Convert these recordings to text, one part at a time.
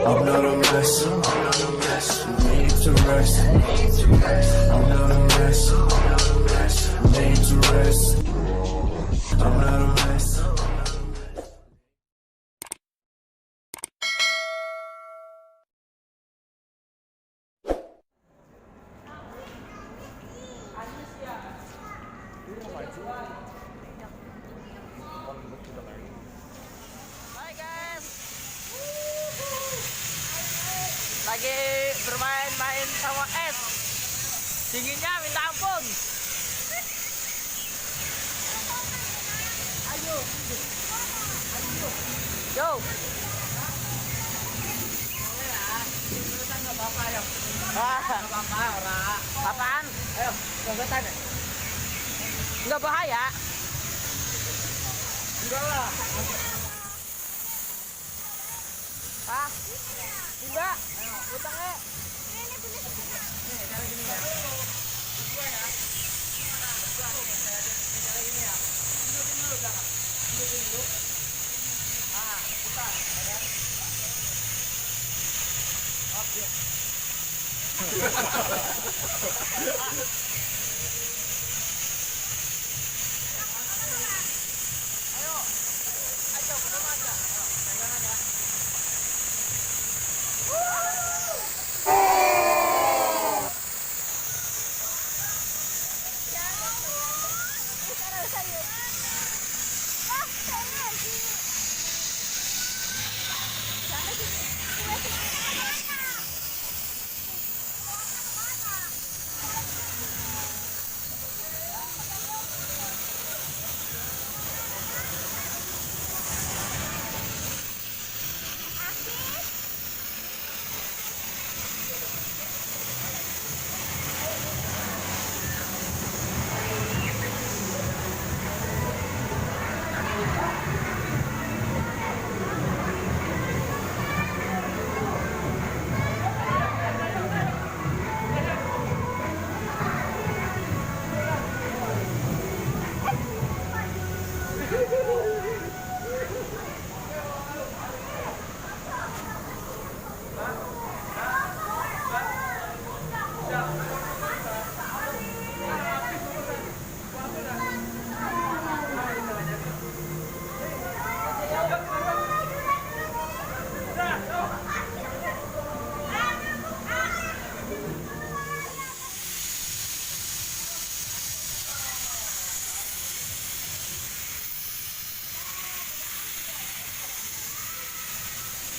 I'm not a mess. Need to rest. I'm not a mess. Need to rest. I'm not a mess. Hai guys, lagi bermain-main sama es, dinginnya minta ampun. Ayo, yo. Apaan? Ayo, gagasan ya? Nggak bahaya? Enggak lah. Ah, enggak. Utangnya.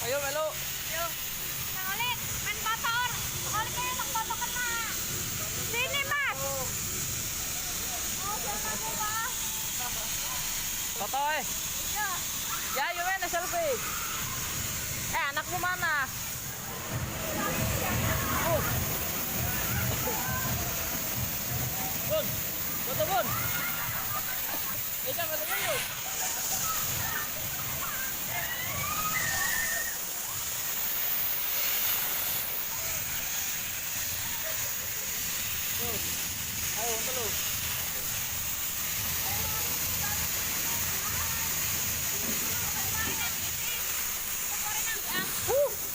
Ayo melu. Ayo. Mang Olit, main motor. Mang Olit kayak motor kena. Sini, Mas. Oh, jangan lupa. Totoy. Ya. Ya, yuk main selfie. Anakmu mana? Bun. Foto, Bun. Jangan foto yuk. Ayo, untuk lu.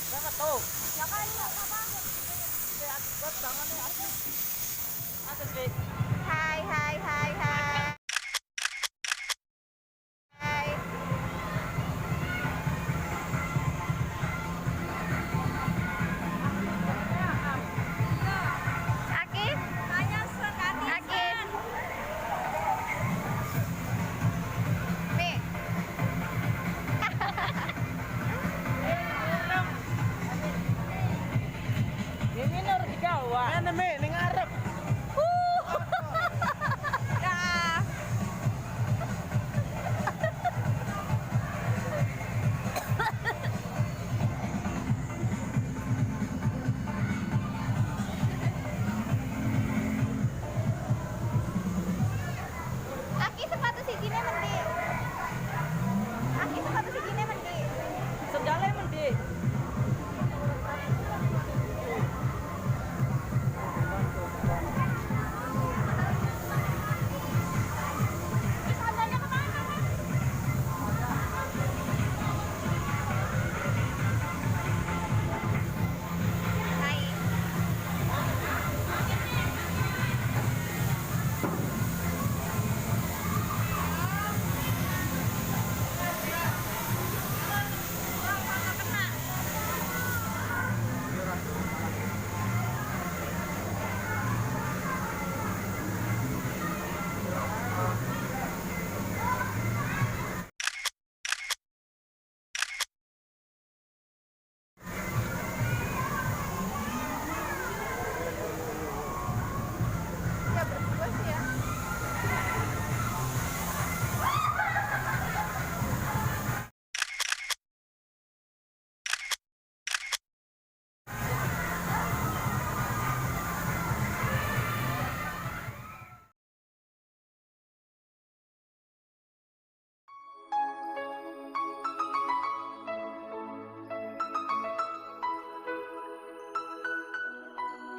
Banget tuh. Ya kan, ya apa? Atas, Bi. Hai, hai, hai, hai. Hai. Akif, tanya sekali. Akif. Nih. Ini harus digawa. Mana me ning arep. Ya.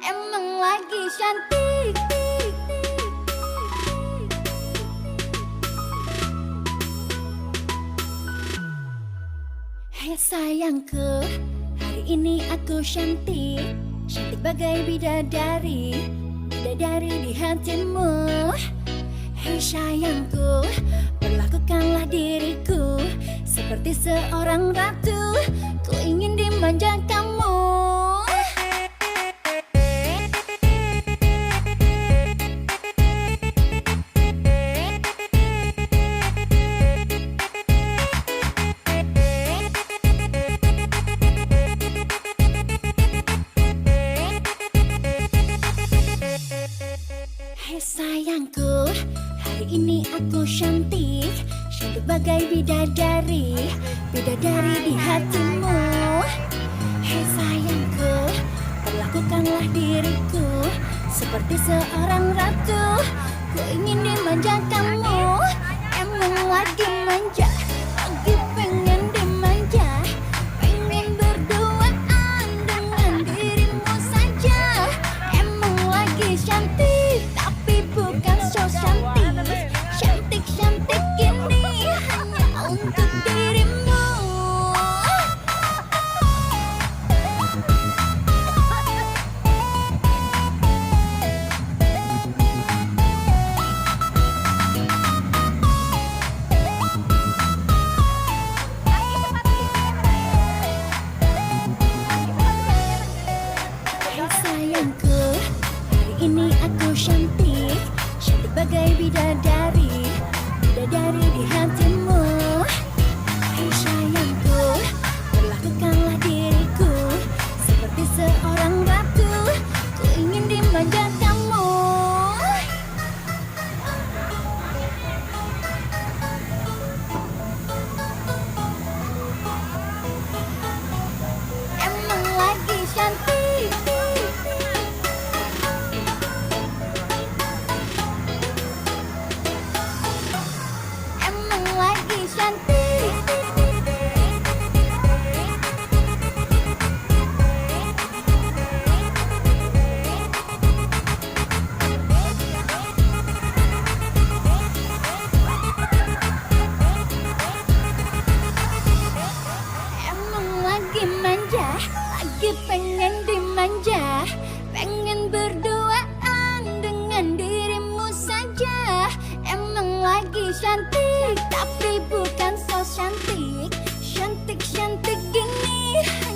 emang lagi cantik. Hei sayangku, hari ini aku cantik, cantik bagai bidadari, bidadari di hatimu. Hei sayangku, perlakukanlah diriku seperti seorang ratu, ku ingin dimanja kamu. Hei sayangku, hari ini aku cantik, cantik bagai bidadari, bidadari di hatimu. Hei sayangku, perlakukanlah diriku seperti seorang ratu, ku ingin dimanja kamu. Emang lagi manja, lagi pengen dimanja, pengen berduaan dengan dirimu saja. Emang lagi cantik, tapi bukan so cantik, cantik-cantik ini hanya untuk dirimu. Hei sayangku, hari ini aku cantik, cantik bagai bidadari, bidadari di hatimu. Hei sayangku, perlakukanlah diriku seperti seorang ratu, ku ingin dimanja kamu. Emang lagi cantik, emang lagi cantik. Emang lagi manja, lagi pengen dimanja, pengen berduaan dengan dirimu saja. Emang lagi cantik.